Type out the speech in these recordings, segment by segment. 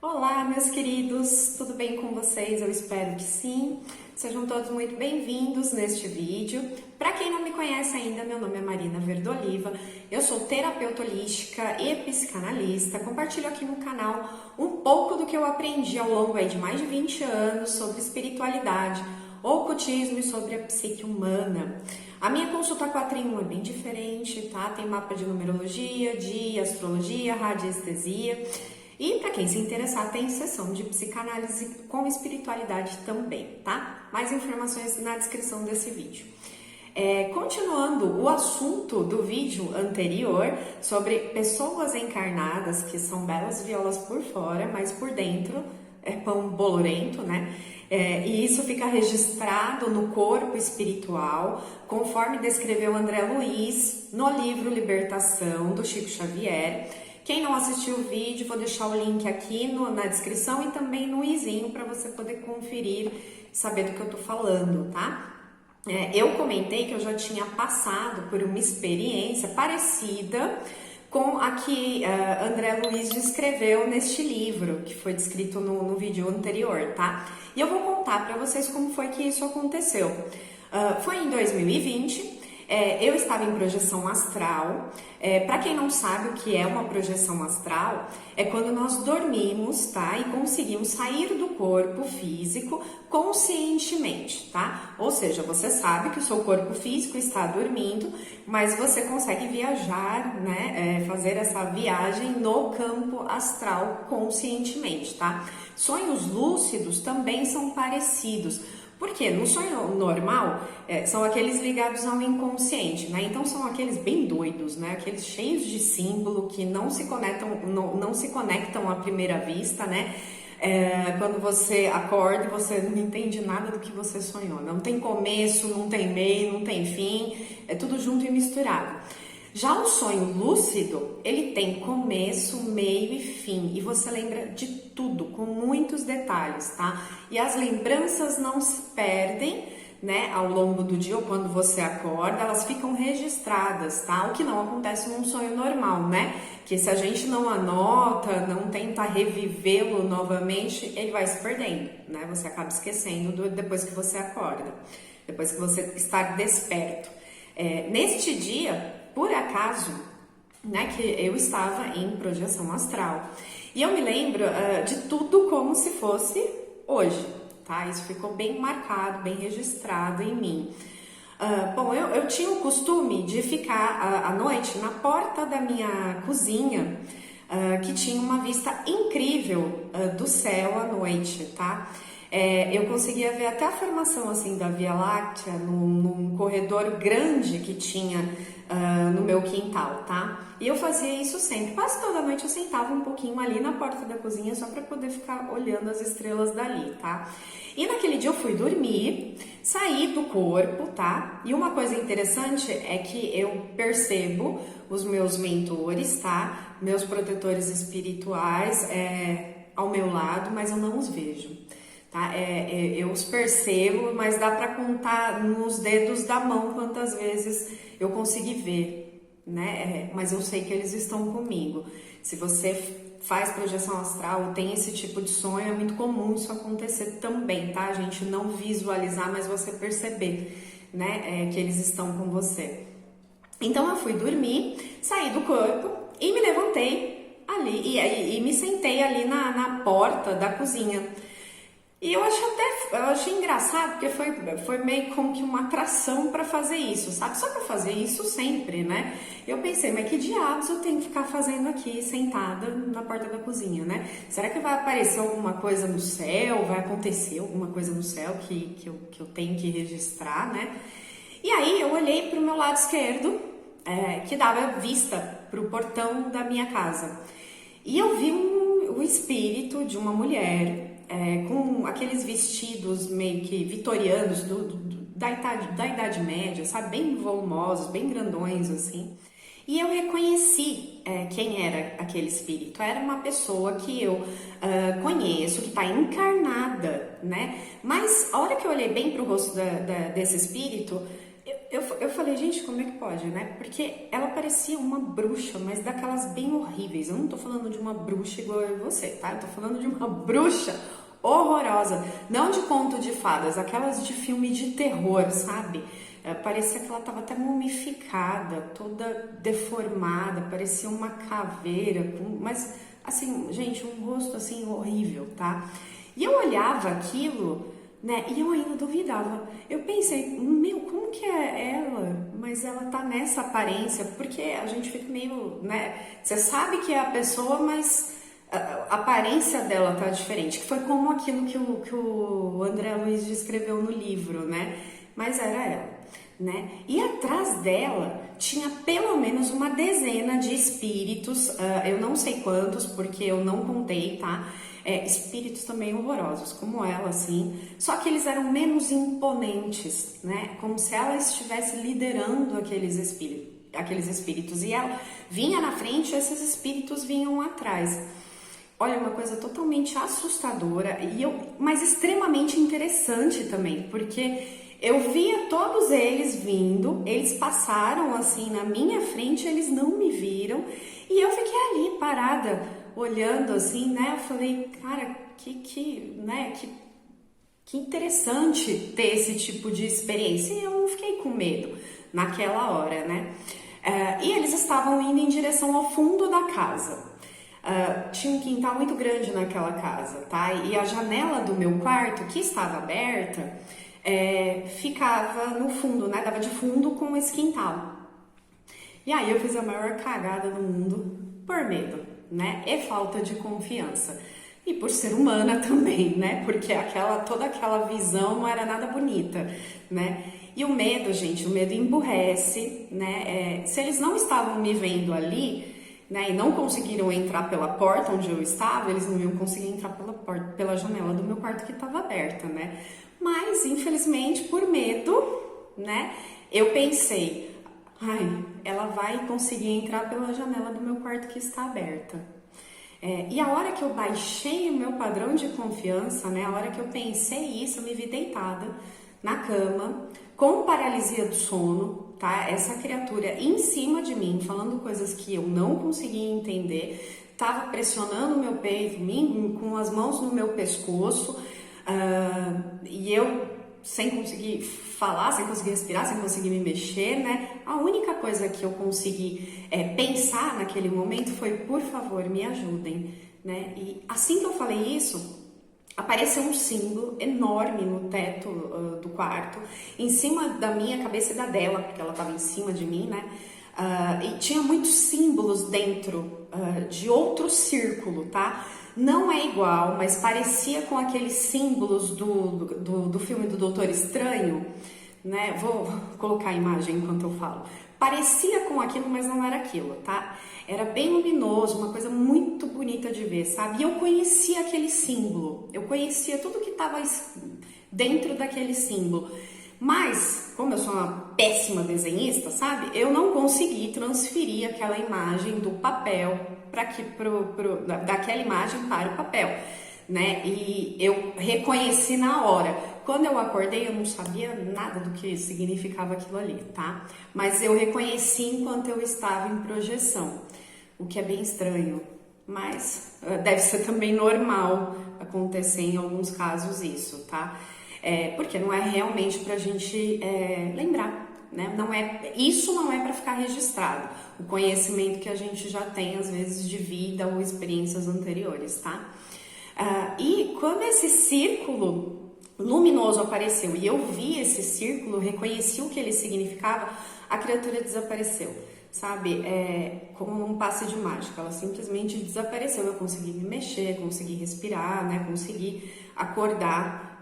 Olá, meus queridos, tudo bem com vocês? Eu espero que sim. Sejam todos muito bem-vindos neste vídeo. Para quem não me conhece ainda, meu nome é Marina Verdoliva, eu sou terapeuta holística e psicanalista. Compartilho aqui no canal um pouco do que eu aprendi ao longo de mais de 20 anos sobre espiritualidade, ocultismo e sobre a psique humana. A minha consulta 4 em 1 é bem diferente, tá? Tem mapa de numerologia, de astrologia, radiestesia. E para quem se interessar, tem sessão de psicanálise com espiritualidade também, tá? Mais informações na descrição desse vídeo. Continuando o assunto do vídeo anterior sobre pessoas encarnadas que são belas violas por fora, mas por dentro é pão bolorento, né? E isso fica registrado no corpo espiritual, conforme descreveu André Luiz no livro Libertação, do Chico Xavier. Quem não assistiu o vídeo, vou deixar o link aqui na descrição e também no izinho para você poder conferir e saber do que eu tô falando, tá? Eu comentei que eu já tinha passado por uma experiência parecida com a que André Luiz descreveu neste livro, que foi descrito no vídeo anterior, tá? E eu vou contar para vocês como foi que isso aconteceu. Foi em 2020. Eu estava em projeção astral. Para quem não sabe o que é uma projeção astral, é quando nós dormimos, tá? E conseguimos sair do corpo físico conscientemente, tá? Ou seja, você sabe que o seu corpo físico está dormindo, mas você consegue viajar, né? Fazer essa viagem no campo astral conscientemente, tá? Sonhos lúcidos também são parecidos. Porque no sonho normal são aqueles ligados ao inconsciente, né? Então são aqueles bem doidos, né? Aqueles cheios de símbolo que não se conectam à primeira vista, né? Quando você acorda e você não entende nada do que você sonhou. Não tem começo, não tem meio, não tem fim, é tudo junto e misturado. Já o sonho lúcido, ele tem começo, meio e fim, e você lembra de tudo, com muitos detalhes, tá? E as lembranças não se perdem, né, ao longo do dia ou quando você acorda, elas ficam registradas, tá? O que não acontece num sonho normal, né? Que se a gente não anota, não tenta revivê-lo novamente, ele vai se perdendo, né? Você acaba esquecendo depois que você acorda, depois que você está desperto. Neste dia, por acaso, né, que eu estava em projeção astral. E eu me lembro de tudo como se fosse hoje, tá? Isso ficou bem marcado, bem registrado em mim. Bom, eu tinha o costume de ficar à noite na porta da minha cozinha, que tinha uma vista incrível do céu à noite, tá? Eu conseguia ver até a formação assim da Via Láctea num corredor grande que tinha no meu quintal, tá? E eu fazia isso sempre. Quase toda noite eu sentava um pouquinho ali na porta da cozinha só para poder ficar olhando as estrelas dali, tá? E naquele dia eu fui dormir, saí do corpo, tá? E uma coisa interessante é que eu percebo os meus mentores, tá? Meus protetores espirituais ao meu lado, mas eu não os vejo. Tá? Eu os percebo, mas dá para contar nos dedos da mão quantas vezes eu consegui ver, né? Mas eu sei que eles estão comigo. Se você faz projeção astral, tem esse tipo de sonho, é muito comum isso acontecer também, tá? A gente não visualizar, mas você perceber, né? Que eles estão com você. Então eu fui dormir, saí do corpo e me levantei ali e me sentei ali na porta da cozinha. E eu achei engraçado, porque foi meio como que uma atração para fazer isso, sabe? Só para fazer isso sempre, né? Eu pensei, mas que diabos eu tenho que ficar fazendo aqui, sentada na porta da cozinha, né? Será que vai aparecer alguma coisa no céu? Vai acontecer alguma coisa no céu que eu tenho que registrar, né? E aí eu olhei para o meu lado esquerdo, que dava vista para o portão da minha casa. E eu vi o espírito de uma mulher, com aqueles vestidos meio que vitorianos da Idade Média, sabe? Bem volumosos, bem grandões, assim. E eu reconheci quem era aquele espírito. Era uma pessoa que eu conheço, que está encarnada, né? Mas a hora que eu olhei bem para o rosto desse espírito, eu falei, gente, como é que pode, né? Porque ela parecia uma bruxa, mas daquelas bem horríveis. Eu não tô falando de uma bruxa igual eu e você, tá? Eu tô falando de uma bruxa horrorosa. Não de conto de fadas, aquelas de filme de terror, sabe? Parecia que ela tava até mumificada, toda deformada, parecia uma caveira, mas assim, gente, um rosto assim horrível, tá? E eu olhava aquilo, né? E eu ainda duvidava. Eu pensei, meu, como que é ela? Mas ela tá nessa aparência, porque a gente fica meio, né? Você sabe que é a pessoa, mas a aparência dela tá diferente. Que foi como aquilo que o André Luiz descreveu no livro, né? Mas era ela, né? E atrás dela tinha pelo menos uma dezena de espíritos, eu não sei quantos, porque eu não contei, tá? Espíritos também horrorosos, como ela, assim, só que eles eram menos imponentes, né? Como se ela estivesse liderando aqueles espíritos, e ela vinha na frente e esses espíritos vinham atrás. Olha, uma coisa totalmente assustadora, mas extremamente interessante também, porque eu via todos eles vindo, eles passaram assim na minha frente, eles não me viram, e eu fiquei ali parada, olhando assim, né? Eu falei, cara, que interessante ter esse tipo de experiência. E eu não fiquei com medo naquela hora, né? E eles estavam indo em direção ao fundo da casa. Tinha um quintal muito grande naquela casa, tá? E a janela do meu quarto, que estava aberta, ficava no fundo, né? Dava de fundo com esse quintal. E aí eu fiz a maior cagada do mundo por medo, né? E falta de confiança. E por ser humana também, né? Porque toda aquela visão não era nada bonita, né? E o medo, gente, o medo emburrece, né? Se eles não estavam me vendo ali, né, e não conseguiram entrar pela porta onde eu estava, eles não iam conseguir entrar pela janela do meu quarto que estava aberta, né? Mas, infelizmente, por medo, né, eu pensei, ai, ela vai conseguir entrar pela janela do meu quarto que está aberta. E a hora que eu baixei o meu padrão de confiança, né, a hora que eu pensei isso, eu me vi deitada na cama, com paralisia do sono, tá? Essa criatura em cima de mim, falando coisas que eu não conseguia entender, tava pressionando o meu peito, com as mãos no meu pescoço, e eu sem conseguir falar, sem conseguir respirar, sem conseguir me mexer, né? A única coisa que eu consegui pensar naquele momento foi, por favor, me ajudem, né? E assim que eu falei isso, apareceu um símbolo enorme no teto do quarto, em cima da minha cabeça e da dela, porque ela estava em cima de mim, né? E tinha muitos símbolos dentro de outro círculo, tá? Não é igual, mas parecia com aqueles símbolos do filme do Doutor Estranho, né? Vou colocar a imagem enquanto eu falo. Parecia com aquilo, mas não era aquilo, tá? Era bem luminoso, uma coisa muito bonita de ver, sabe? E eu conhecia aquele símbolo, eu conhecia tudo que estava dentro daquele símbolo. Mas, como eu sou uma péssima desenhista, sabe? Eu não consegui transferir aquela imagem do papel daquela imagem para o papel, né? E eu reconheci na hora. Quando eu acordei, eu não sabia nada do que significava aquilo ali, tá? Mas eu reconheci enquanto eu estava em projeção, o que é bem estranho, mas deve ser também normal acontecer em alguns casos isso, tá? Porque não é realmente pra gente lembrar, né? Isso não é para ficar registrado, o conhecimento que a gente já tem, às vezes, de vida ou experiências anteriores, tá? E quando esse círculo luminoso apareceu e eu vi esse círculo, reconheci o que ele significava, a criatura desapareceu, sabe? Como um passe de mágica, ela simplesmente desapareceu. Eu consegui me mexer, consegui respirar, né? Consegui acordar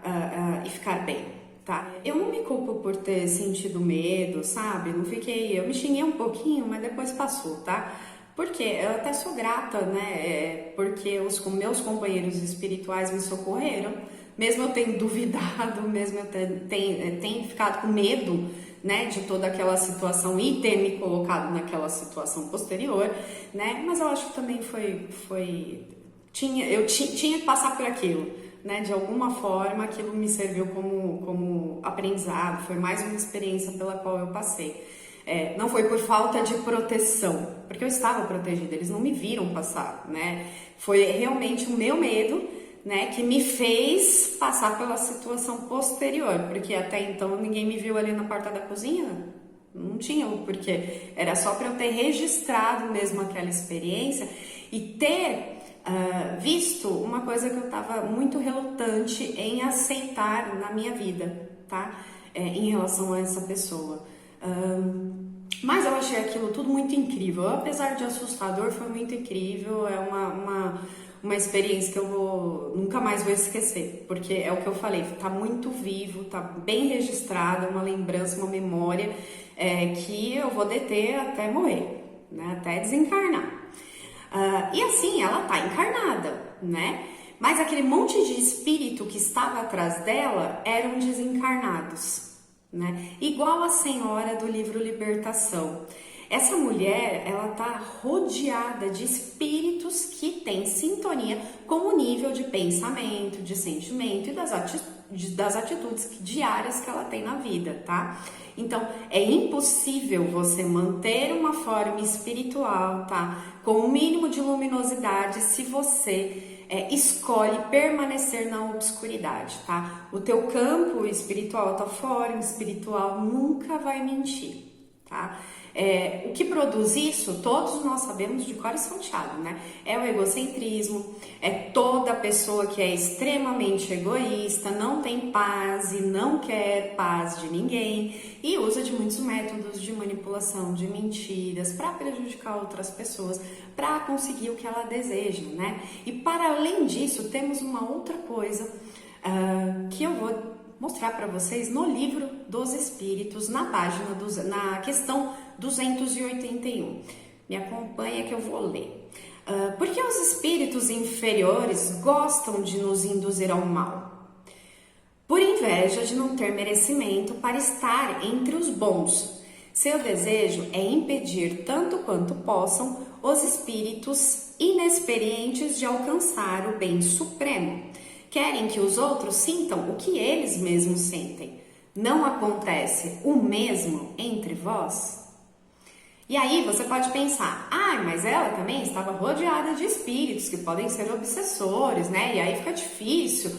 e ficar bem, tá? Eu não me culpo por ter sentido medo, sabe? Eu me xinguei um pouquinho, mas depois passou, tá? Porque eu até sou grata, né? Porque os meus companheiros espirituais me socorreram, mesmo eu tendo duvidado, mesmo eu tenho ficado com medo, né, de toda aquela situação e ter me colocado naquela situação posterior, né? Mas eu acho que também eu tinha que passar por aquilo, né? De alguma forma aquilo me serviu como aprendizado, foi mais uma experiência pela qual eu passei. Não foi por falta de proteção, porque eu estava protegida, eles não me viram passar, né? Foi realmente o meu medo, né, que me fez passar pela situação posterior, porque até então ninguém me viu ali na porta da cozinha, não tinha o porquê, era só para eu ter registrado mesmo aquela experiência e ter visto uma coisa que eu estava muito relutante em aceitar na minha vida, tá? Em relação a essa pessoa. Mas eu achei aquilo tudo muito incrível, apesar de assustador, foi muito incrível, é uma experiência que eu nunca mais vou esquecer, porque é o que eu falei, tá muito vivo, tá bem registrado, uma lembrança, uma memória que eu vou deter até morrer, né, até desencarnar. E assim, ela tá encarnada, né, mas aquele monte de espírito que estava atrás dela eram desencarnados, né, igual a senhora do livro Libertação. Essa mulher, ela tá rodeada de espíritos que têm sintonia com o nível de pensamento, de sentimento e das atitudes diárias que ela tem na vida, tá? Então, é impossível você manter uma forma espiritual, tá? Com o mínimo de luminosidade se você escolhe permanecer na obscuridade, tá? O teu campo espiritual, a tua forma espiritual nunca vai mentir, tá? O que produz isso, todos nós sabemos de cor e salteado, né? É o egocentrismo, é toda pessoa que é extremamente egoísta, não tem paz e não quer paz de ninguém e usa de muitos métodos de manipulação, de mentiras para prejudicar outras pessoas, para conseguir o que ela deseja, né? E para além disso, temos uma outra coisa que eu vou mostrar para vocês no livro dos Espíritos, na questão 281. Me acompanha que eu vou ler. Por que os espíritos inferiores gostam de nos induzir ao mal? Por inveja de não ter merecimento para estar entre os bons. Seu desejo é impedir, tanto quanto possam, os espíritos inexperientes de alcançar o bem supremo. Querem que os outros sintam o que eles mesmos sentem. Não acontece o mesmo entre vós? E aí você pode pensar, mas ela também estava rodeada de espíritos que podem ser obsessores, né? E aí fica difícil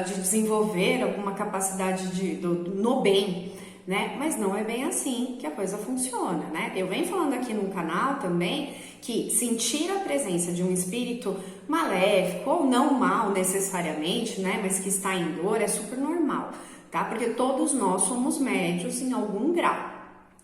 de desenvolver alguma capacidade no bem, né? Mas não é bem assim que a coisa funciona, né? Eu venho falando aqui no canal também que sentir a presença de um espírito maléfico ou não mal necessariamente, né? Mas que está em dor é super normal, tá? Porque todos nós somos médios em algum grau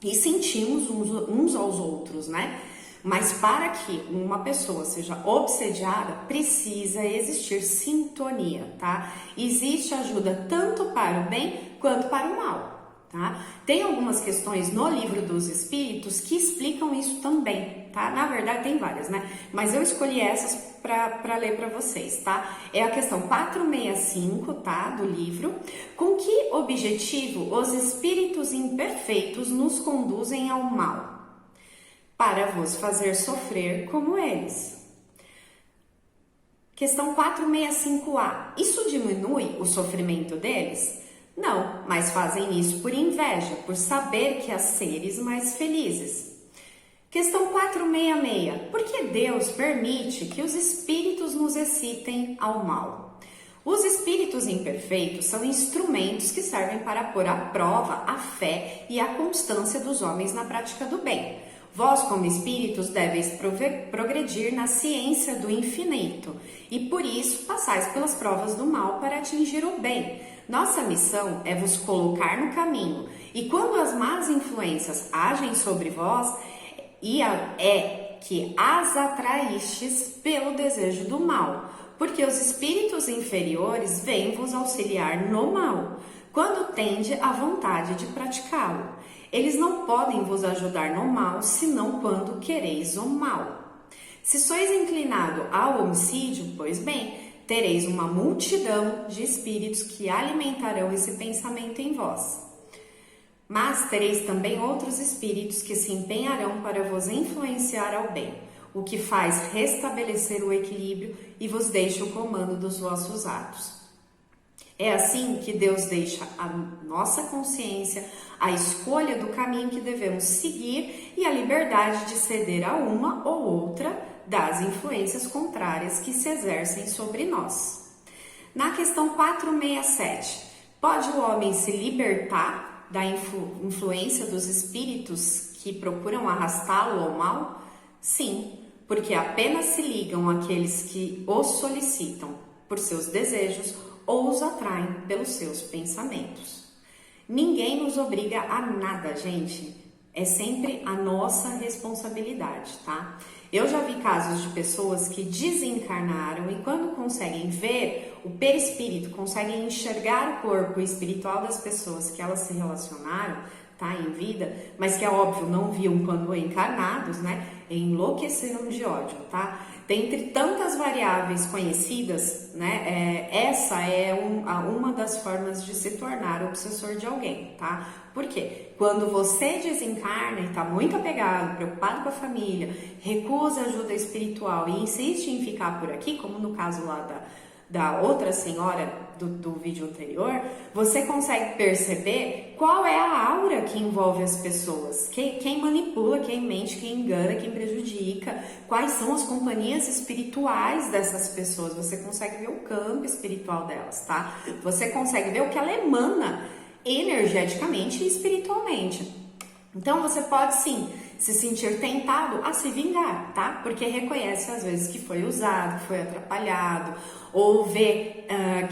e sentimos uns aos outros, né? Mas para que uma pessoa seja obsediada, precisa existir sintonia, tá? Existe ajuda tanto para o bem quanto para o mal, tá? Tem algumas questões no livro dos Espíritos que explicam isso também, tá? Na verdade tem várias, né? Mas eu escolhi essas para ler para vocês, tá? É a questão 465, tá? Do livro. Com que objetivo os espíritos imperfeitos nos conduzem ao mal? Para vos fazer sofrer como eles. Questão 465A. Isso diminui o sofrimento deles? Não, mas fazem isso por inveja, por saber que há seres mais felizes. Questão 466. Por que Deus permite que os espíritos nos excitem ao mal? Os espíritos imperfeitos são instrumentos que servem para pôr à prova a fé e a constância dos homens na prática do bem. Vós, como espíritos, deveis progredir na ciência do infinito e, por isso, passais pelas provas do mal para atingir o bem. Nossa missão é vos colocar no caminho, e quando as más influências agem sobre vós, é que as atraístes pelo desejo do mal, porque os espíritos inferiores vêm vos auxiliar no mal, quando tende a vontade de praticá-lo. Eles não podem vos ajudar no mal, senão quando quereis o mal. Se sois inclinado ao homicídio, pois bem, tereis uma multidão de espíritos que alimentarão esse pensamento em vós. Mas tereis também outros espíritos que se empenharão para vos influenciar ao bem, o que faz restabelecer o equilíbrio e vos deixa o comando dos vossos atos. É assim que Deus deixa a nossa consciência a escolha do caminho que devemos seguir e a liberdade de ceder a uma ou outra das influências contrárias que se exercem sobre nós. Na questão 467, pode o homem se libertar da influência dos espíritos que procuram arrastá-lo ao mal? Sim, porque apenas se ligam àqueles que os solicitam por seus desejos ou os atraem pelos seus pensamentos. Ninguém nos obriga a nada, gente. É sempre a nossa responsabilidade, tá? Eu já vi casos de pessoas que desencarnaram e quando conseguem ver o perispírito, conseguem enxergar o corpo espiritual das pessoas que elas se relacionaram, tá, em vida, mas que é óbvio não viam quando encarnados, né? Enlouqueceram de ódio, tá? Dentre tantas variáveis conhecidas, né, essa é uma das formas de se tornar obsessor de alguém, tá? Por quê? Quando você desencarna e tá muito apegado, preocupado com a família, recusa ajuda espiritual e insiste em ficar por aqui, como no caso lá da outra senhora do vídeo anterior, você consegue perceber qual é a aura que envolve as pessoas, quem manipula, quem mente, quem engana, quem prejudica, quais são as companhias espirituais dessas pessoas, você consegue ver o campo espiritual delas, tá? Você consegue ver o que ela emana energeticamente e espiritualmente. Então você pode sim se sentir tentado a se vingar, tá? Porque reconhece às vezes que foi usado, que foi atrapalhado, ou vê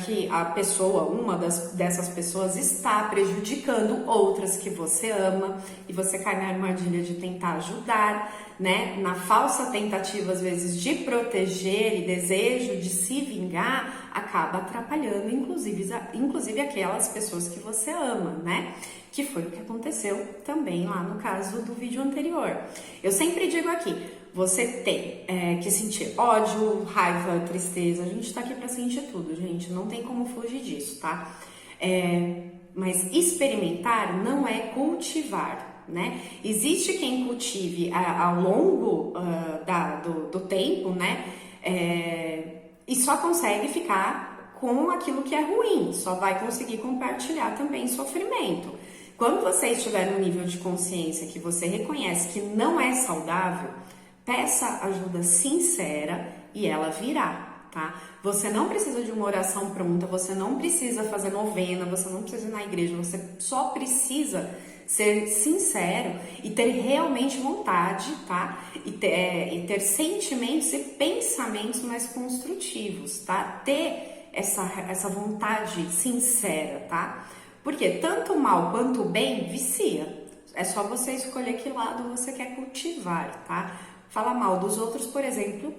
que a pessoa, dessas pessoas está prejudicando outras que você ama e você cai na armadilha de tentar ajudar, né? Na falsa tentativa às vezes de proteger e desejo de se vingar, acaba atrapalhando inclusive aquelas pessoas que você ama, né? Que foi o que aconteceu também lá no caso do vídeo anterior. Eu sempre digo aqui, você tem que sentir ódio, raiva, tristeza, a gente tá aqui pra sentir tudo, gente, não tem como fugir disso, tá? Mas experimentar não é cultivar, né? Existe quem cultive ao longo do tempo, né? E só consegue ficar com aquilo que é ruim, só vai conseguir compartilhar também sofrimento. Quando você estiver no nível de consciência que você reconhece que não é saudável, peça ajuda sincera e ela virá, tá? Você não precisa de uma oração pronta, você não precisa fazer novena, você não precisa ir na igreja, você só precisa ser sincero e ter realmente vontade, tá? E ter sentimentos e pensamentos mais construtivos, tá? Ter essa vontade sincera, tá? Porque tanto o mal quanto o bem vicia. É só você escolher que lado você quer cultivar, tá? Falar mal dos outros, por exemplo,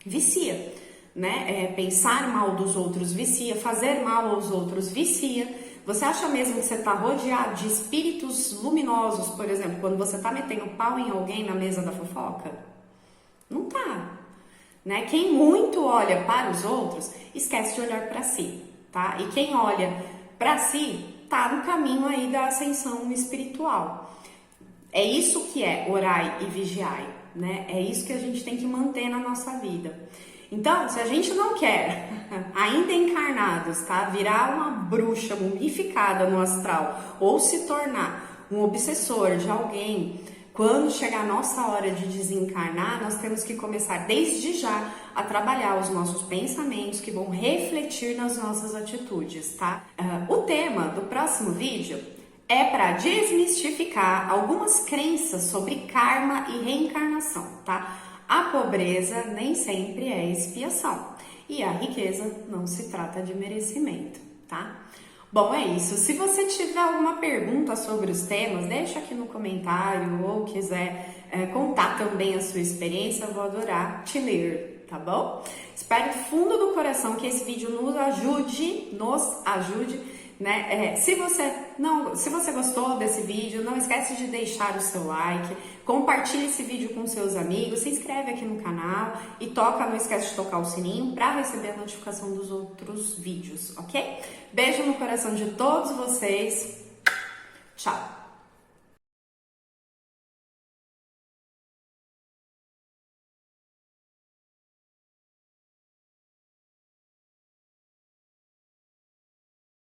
vicia, né? Pensar mal dos outros vicia, fazer mal aos outros vicia. Você acha mesmo que você está rodeado de espíritos luminosos, por exemplo, quando você está metendo pau em alguém na mesa da fofoca? Não tá, né? Quem muito olha para os outros, esquece de olhar para si, tá? E quem olha para si, tá no caminho aí da ascensão espiritual. É isso que é orai e vigiai, né? É isso que a gente tem que manter na nossa vida. Então, se a gente não quer, ainda encarnados, tá? Virar uma bruxa mumificada no astral ou se tornar um obsessor de alguém, quando chegar a nossa hora de desencarnar, nós temos que começar desde já a trabalhar os nossos pensamentos que vão refletir nas nossas atitudes, tá? O tema do próximo vídeo é para desmistificar algumas crenças sobre karma e reencarnação, tá? A pobreza nem sempre é expiação e a riqueza não se trata de merecimento, tá? Bom, é isso. Se você tiver alguma pergunta sobre os temas, deixa aqui no comentário ou quiser contar também a sua experiência, eu vou adorar te ler, tá bom? Espero do fundo do coração que esse vídeo nos ajude, né? Se você gostou desse vídeo, não esquece de deixar o seu like, compartilhe esse vídeo com seus amigos, se inscreve aqui no canal e não esquece de tocar o sininho para receber a notificação dos outros vídeos, ok? Beijo no coração de todos vocês. Tchau!